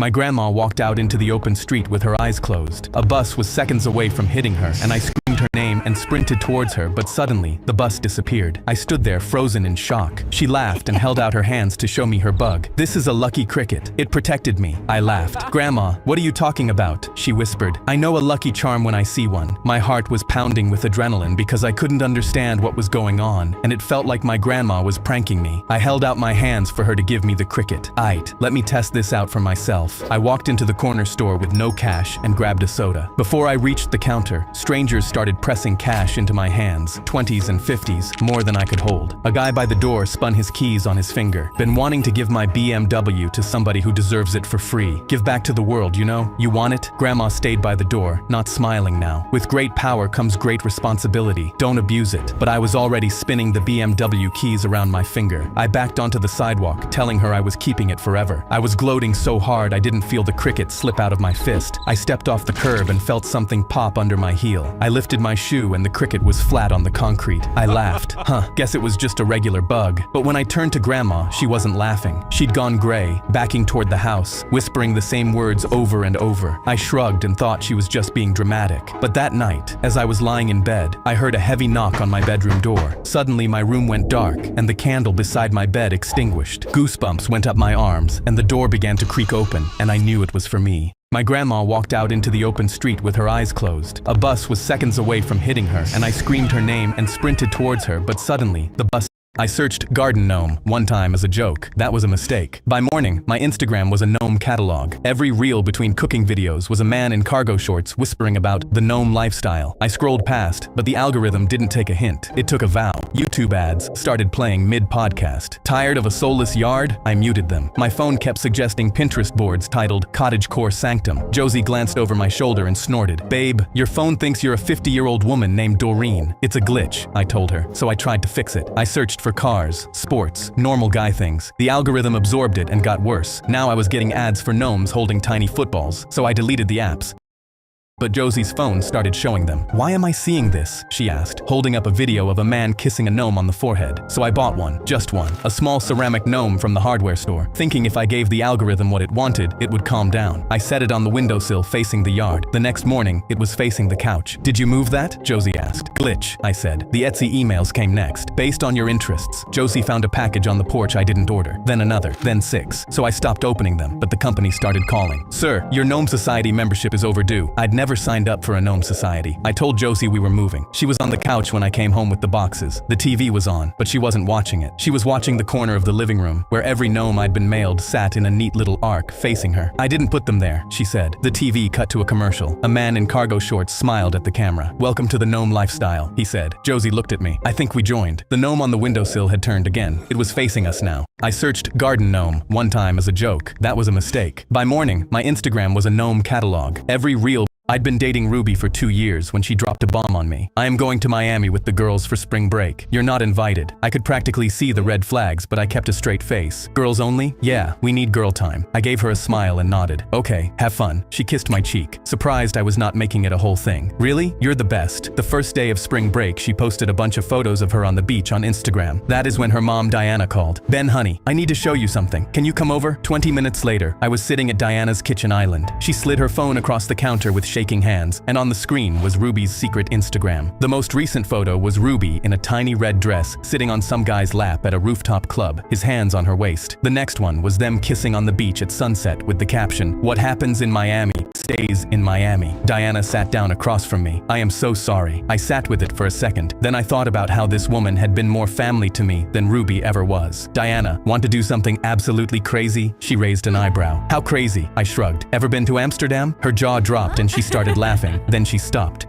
My grandma walked out into the open street with her eyes closed. A bus was seconds away from hitting her, and I screamed her name and sprinted towards her, but suddenly, the bus disappeared. I stood there frozen in shock. She laughed and held out her hands to show me her bug. "This is a lucky cricket. It protected me." I laughed. "Grandma, what are you talking about?" she whispered. "I know a lucky charm when I see one." My heart was pounding with adrenaline because I couldn't understand what was going on, and it felt like my grandma was pranking me. I held out my hands for her to give me the cricket. "Aight, let me test this out for myself." I walked into the corner store with no cash and grabbed a soda. Before I reached the counter, strangers started pressing cash into my hands, 20s and 50s, more than I could hold. A guy by the door spun his keys on his finger. "Been wanting to give my BMW to somebody who deserves it for free. Give back to the world, you know? You want it?" Grandma stayed by the door, not smiling now. "With great power comes great responsibility. Don't abuse it." But I was already spinning the BMW keys around my finger. I backed onto the sidewalk, telling her I was keeping it forever. I was gloating so hard I didn't feel the cricket slip out of my fist. I stepped off the curb and felt something pop under my heel. I lifted my shoe and the cricket was flat on the concrete. I laughed. Guess it was just a regular bug. But when I turned to Grandma, she wasn't laughing. She'd gone gray, backing toward the house, whispering the same words over and over. I shrugged and thought she was just being dramatic. But that night, as I was lying in bed, I heard a heavy knock on my bedroom door. Suddenly my room went dark and the candle beside my bed extinguished. Goosebumps went up my arms and the door began to creak open, and I knew it was for me. My grandma walked out into the open street with her eyes closed. A bus was seconds away from hitting her, and I screamed her name and sprinted towards her, but suddenly, the bus... I searched garden gnome one time as a joke. That was a mistake. By morning, my Instagram was a gnome catalog. Every reel between cooking videos was a man in cargo shorts whispering about the gnome lifestyle. I scrolled past, but the algorithm didn't take a hint. It took a vow. YouTube ads started playing mid-podcast. Tired of a soulless yard? I muted them. My phone kept suggesting Pinterest boards titled Cottagecore Sanctum. Josie glanced over my shoulder and snorted. "Babe, your phone thinks you're a 50-year-old woman named Doreen. It's a glitch," I told her, so I tried to fix it. I searched for cars, sports, normal guy things. The algorithm absorbed it and got worse. Now I was getting ads for gnomes holding tiny footballs, so I deleted the apps. But Josie's phone started showing them. "Why am I seeing this?" she asked, holding up a video of a man kissing a gnome on the forehead. So I bought one, just one, a small ceramic gnome from the hardware store, thinking if I gave the algorithm what it wanted, it would calm down. I set it on the windowsill facing the yard. The next morning, it was facing the couch. "Did you move that?" Josie asked. "Glitch," I said. The Etsy emails came next. "Based on your interests, Josie found a package on the porch I didn't order. Then another, then 6. So I stopped opening them, but the company started calling. "Sir, your Gnome Society membership is overdue." I'd never signed up for a Gnome Society. I told Josie we were moving. She was on the couch when I came home with the boxes. The TV was on, but she wasn't watching it. She was watching the corner of the living room, where every gnome I'd been mailed sat in a neat little arc facing her. "I didn't put them there," she said. The TV cut to a commercial. A man in cargo shorts smiled at the camera. "Welcome to the gnome lifestyle," he said. Josie looked at me. I think we joined. The gnome on the windowsill had turned again. It was facing us now. I searched garden gnome one time as a joke. That was a mistake. By morning, my Instagram was a gnome catalog. Every reel... I'd been dating Ruby for 2 years when she dropped a bomb on me. "I am going to Miami with the girls for spring break. You're not invited." I could practically see the red flags, but I kept a straight face. "Girls only? Yeah, we need girl time." I gave her a smile and nodded. "Okay, have fun." She kissed my cheek, surprised I was not making it a whole thing. "Really? You're the best." The first day of spring break, she posted a bunch of photos of her on the beach on Instagram. That is when her mom Diana called. "Ben, honey, I need to show you something. Can you come over?" 20 minutes later, I was sitting at Diana's kitchen island. She slid her phone across the counter with shaking hands, and on the screen was Ruby's secret Instagram. The most recent photo was Ruby in a tiny red dress sitting on some guy's lap at a rooftop club, his hands on her waist. The next one was them kissing on the beach at sunset with the caption, "What happens in Miami stays in Miami." Diana sat down across from me. "I am so sorry." I sat with it for a second. Then I thought about how this woman had been more family to me than Ruby ever was. "Diana, want to do something absolutely crazy?" She raised an eyebrow. "How crazy?" I shrugged. "Ever been to Amsterdam?" Her jaw dropped and she started laughing. Then she stopped.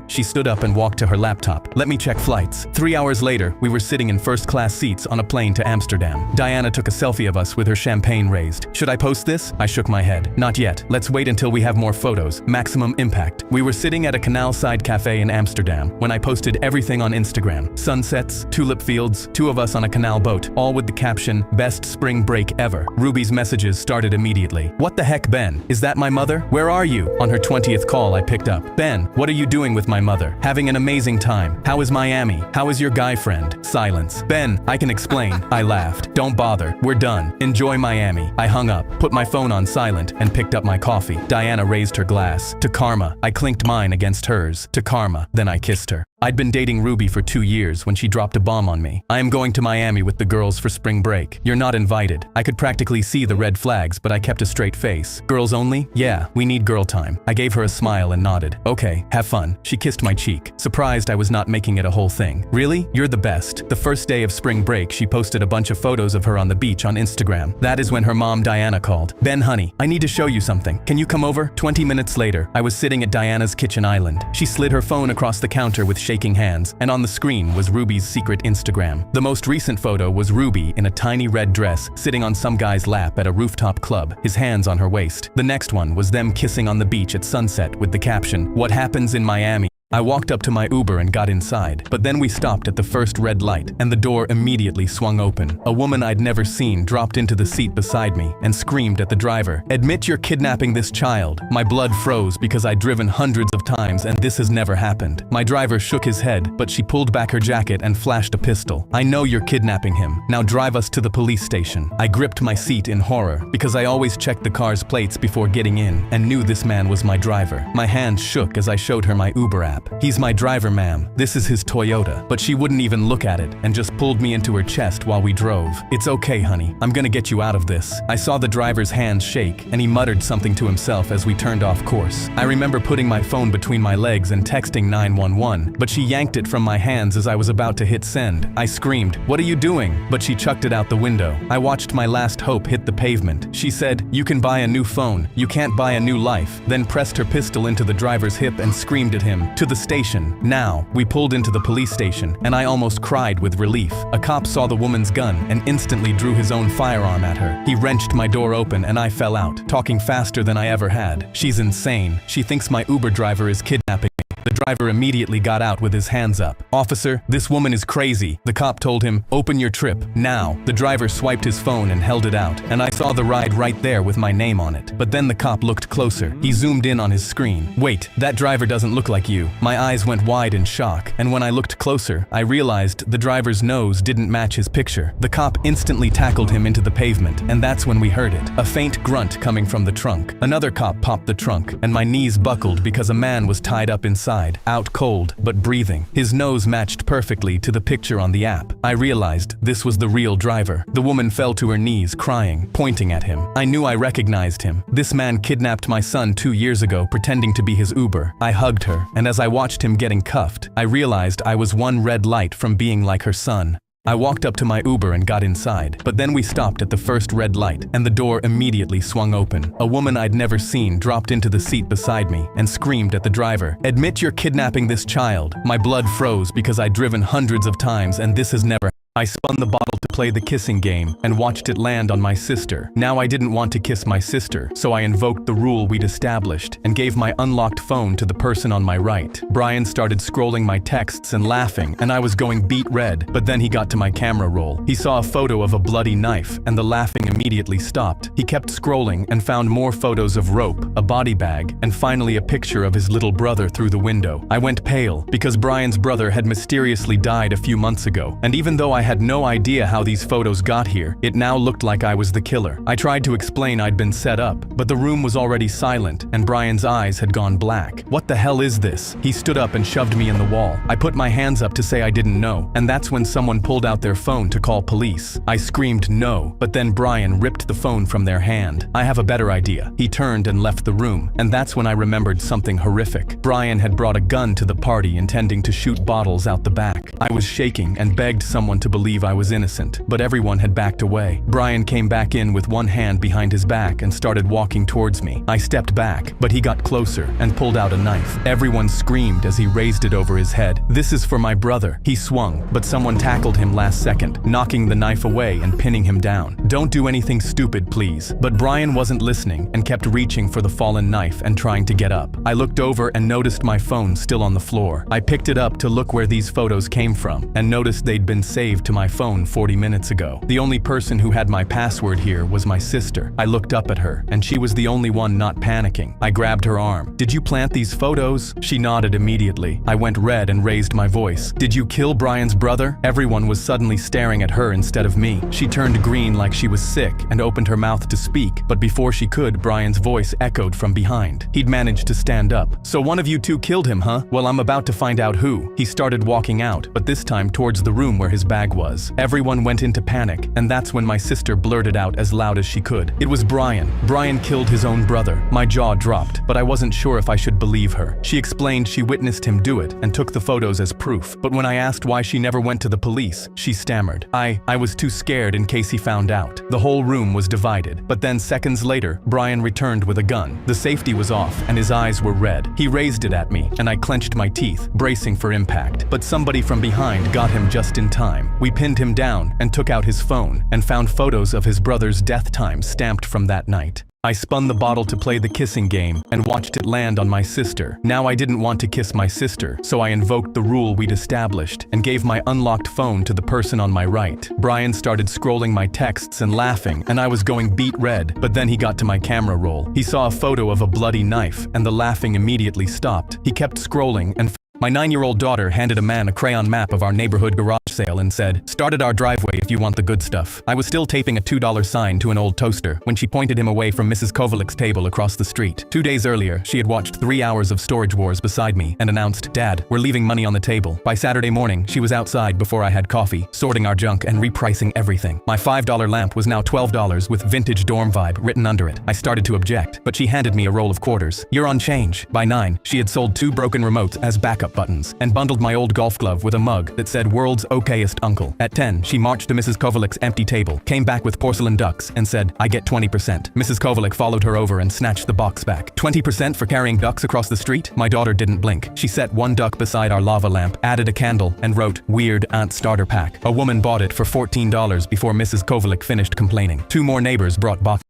She stood up and walked to her laptop. "Let me check flights." 3 hours later, we were sitting in first-class seats on a plane to Amsterdam. Diana took a selfie of us with her champagne raised. "Should I post this?" I shook my head. "Not yet. Let's wait until we have more photos. Maximum impact." We were sitting at a canal-side cafe in Amsterdam when I posted everything on Instagram. Sunsets, tulip fields, 2 of us on a canal boat, all with the caption, "Best spring break ever." Ruby's messages started immediately. "What the heck, Ben? Is that my mother? Where are you?" On her 20th 10th call, I picked up. Ben, what are you doing with my mother? Having an amazing time. How is Miami? How is your guy friend? Silence. Ben, I can explain. I laughed. Don't bother. We're done. Enjoy Miami. I hung up, put my phone on silent, and picked up my coffee. Diana raised her glass. To karma. I clinked mine against hers. To karma. Then I kissed her. I'd been dating Ruby for 2 years when she dropped a bomb on me. I am going to Miami with the girls for spring break. You're not invited. I could practically see the red flags, but I kept a straight face. Girls only? Yeah, we need girl time. I gave her a smile and nodded. Okay, have fun. She kissed my cheek, surprised I was not making it a whole thing. Really? You're the best. The first day of spring break, she posted a bunch of photos of her on the beach on Instagram. That is when her mom Diana called. Ben, honey, I need to show you something. Can you come over? 20 minutes later, I was sitting at Diana's kitchen island. She slid her phone across the counter with shaking hands, and on the screen was Ruby's secret Instagram. The most recent photo was Ruby in a tiny red dress sitting on some guy's lap at a rooftop club, his hands on her waist. The next one was them kissing on the beach at sunset with the caption, "What happens in Miami?" I walked up to my Uber and got inside, but then we stopped at the first red light, and the door immediately swung open. A woman I'd never seen dropped into the seat beside me and screamed at the driver, "Admit you're kidnapping this child." My blood froze because I'd driven hundreds of times and this has never happened. My driver shook his head, but she pulled back her jacket and flashed a pistol. "I know you're kidnapping him. Now drive us to the police station." I gripped my seat in horror because I always checked the car's plates before getting in and knew this man was my driver. My hands shook as I showed her my Uber app. "He's my driver, ma'am. This is his Toyota." But she wouldn't even look at it and just pulled me into her chest while we drove. "It's okay, honey. I'm gonna get you out of this." I saw the driver's hands shake and he muttered something to himself as we turned off course. I remember putting my phone between my legs and texting 911, but she yanked it from my hands as I was about to hit send. I screamed, "What are you doing?" But she chucked it out the window. I watched my last hope hit the pavement. She said, "You can buy a new phone. You can't buy a new life." Then pressed her pistol into the driver's hip and screamed at him, "To the station now." We pulled into the police station, and I almost cried with relief. A cop saw the woman's gun and instantly drew his own firearm at her. He wrenched my door open and I fell out, talking faster than I ever had. "She's insane. She thinks my Uber driver is kidnapping me." The driver immediately got out with his hands up. "Officer, this woman is crazy." The cop told him, "Open your trip, now." The driver swiped his phone and held it out, and I saw the ride right there with my name on it. But then the cop looked closer. He zoomed in on his screen. "Wait, that driver doesn't look like you." My eyes went wide in shock, and when I looked closer, I realized the driver's nose didn't match his picture. The cop instantly tackled him into the pavement, and that's when we heard it. A faint grunt coming from the trunk. Another cop popped the trunk, and my knees buckled because a man was tied up inside. Out cold, but breathing. His nose matched perfectly to the picture on the app. I realized this was the real driver. The woman fell to her knees, crying, pointing at him. I knew I recognized him. This man kidnapped my son 2 years ago, pretending to be his Uber. I hugged her, and as I watched him getting cuffed, I realized I was one red light from being like her son. I walked up to my Uber and got inside, but then we stopped at the first red light, and the door immediately swung open. A woman I'd never seen dropped into the seat beside me and screamed at the driver, "Admit you're kidnapping this child." My blood froze because I'd driven hundreds of times and this has never. I spun the bottle to play the kissing game and watched it land on my sister. Now I didn't want to kiss my sister, so I invoked the rule we'd established and gave my unlocked phone to the person on my right. Brian started scrolling my texts and laughing, and I was going beet red, but then he got to my camera roll. He saw a photo of a bloody knife, and the laughing immediately stopped. He kept scrolling and found more photos of rope, a body bag, and finally a picture of his little brother through the window. I went pale because Brian's brother had mysteriously died a few months ago, and even though I had no idea how these photos got here, it now looked like I was the killer. I tried to explain I'd been set up, but the room was already silent, and Brian's eyes had gone black. "What the hell is this?" He stood up and shoved me in the wall. I put my hands up to say I didn't know, and that's when someone pulled out their phone to call police. I screamed no, but then Brian ripped the phone from their hand. "I have a better idea." He turned and left the room, and that's when I remembered something horrific. Brian had brought a gun to the party intending to shoot bottles out the back. I was shaking and begged someone to believe I was innocent, but everyone had backed away. Brian came back in with one hand behind his back and started walking towards me. I stepped back, but he got closer and pulled out a knife. Everyone screamed as he raised it over his head. "This is for my brother." He swung, but someone tackled him last second, knocking the knife away and pinning him down. "Don't do anything stupid, please." But Brian wasn't listening and kept reaching for the fallen knife and trying to get up. I looked over and noticed my phone still on the floor. I picked it up to look where these photos came from and noticed they'd been saved to my phone 40 minutes ago. The only person who had my password here was my sister. I looked up at her, and she was the only one not panicking. I grabbed her arm. "Did you plant these photos?" She nodded immediately. I went red and raised my voice. "Did you kill Brian's brother?" Everyone was suddenly staring at her instead of me. She turned green like she was sick and opened her mouth to speak, but before she could, Brian's voice echoed from behind. He'd managed to stand up. "So one of you two killed him, huh? Well, I'm about to find out who." He started walking out, but this time towards the room where his bag was. Everyone went into panic, and that's when my sister blurted out as loud as she could. "It was Brian. Brian killed his own brother." My jaw dropped, but I wasn't sure if I should believe her. She explained she witnessed him do it and took the photos as proof. But when I asked why she never went to the police, she stammered. I was too scared in case he found out." The whole room was divided, but then seconds later, Brian returned with a gun. The safety was off, and his eyes were red. He raised it at me, and I clenched my teeth, bracing for impact. But somebody from behind got him just in time. We pinned him down and took out his phone and found photos of his brother's death time stamped from that night. I spun the bottle to play the kissing game and watched it land on my sister. Now I didn't want to kiss my sister, so I invoked the rule we'd established and gave my unlocked phone to the person on my right. Brian started scrolling my texts and laughing, and I was going beet red, but then he got to my camera roll. He saw a photo of a bloody knife, and the laughing immediately stopped. He kept scrolling, and my 9-year-old daughter handed a man a crayon map of our neighborhood garage sale and said, "Start at our driveway if you want the good stuff." I was still taping a $2 sign to an old toaster when she pointed him away from Mrs. Kovalik's table across the street. 2 days earlier, she had watched 3 hours of Storage Wars beside me and announced, "Dad, we're leaving money on the table." By Saturday morning, she was outside before I had coffee, sorting our junk and repricing everything. My $5 lamp was now $12 with vintage dorm vibe written under it. I started to object, but she handed me a roll of quarters. "You're on change." By 9, she had sold 2 broken remotes as backup buttons and bundled my old golf glove with a mug that said "World's Okayest Uncle." At 10, she marched to Mrs. Kovalik's empty table, came back with porcelain ducks, and said, "I get 20%. Mrs. Kovalik followed her over and snatched the box back. 20% for carrying ducks across the street? My daughter didn't blink. She set one duck beside our lava lamp, added a candle, and wrote, "Weird Aunt Starter Pack." A woman bought it for $14 before Mrs. Kovalik finished complaining. 2 more neighbors brought boxes.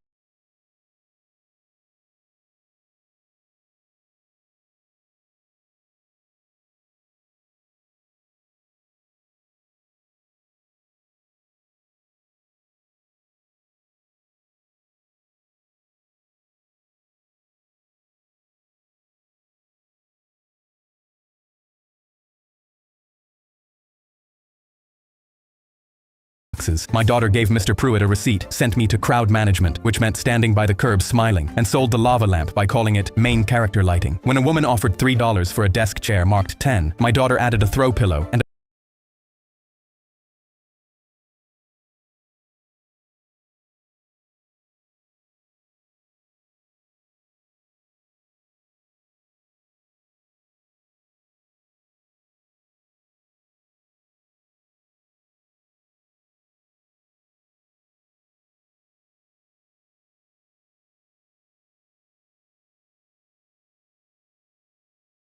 My daughter gave Mr. Pruitt a receipt, sent me to crowd management, which meant standing by the curb smiling, and sold the lava lamp by calling it main character lighting. When a woman offered $3 for a desk chair marked 10, my daughter added a throw pillow and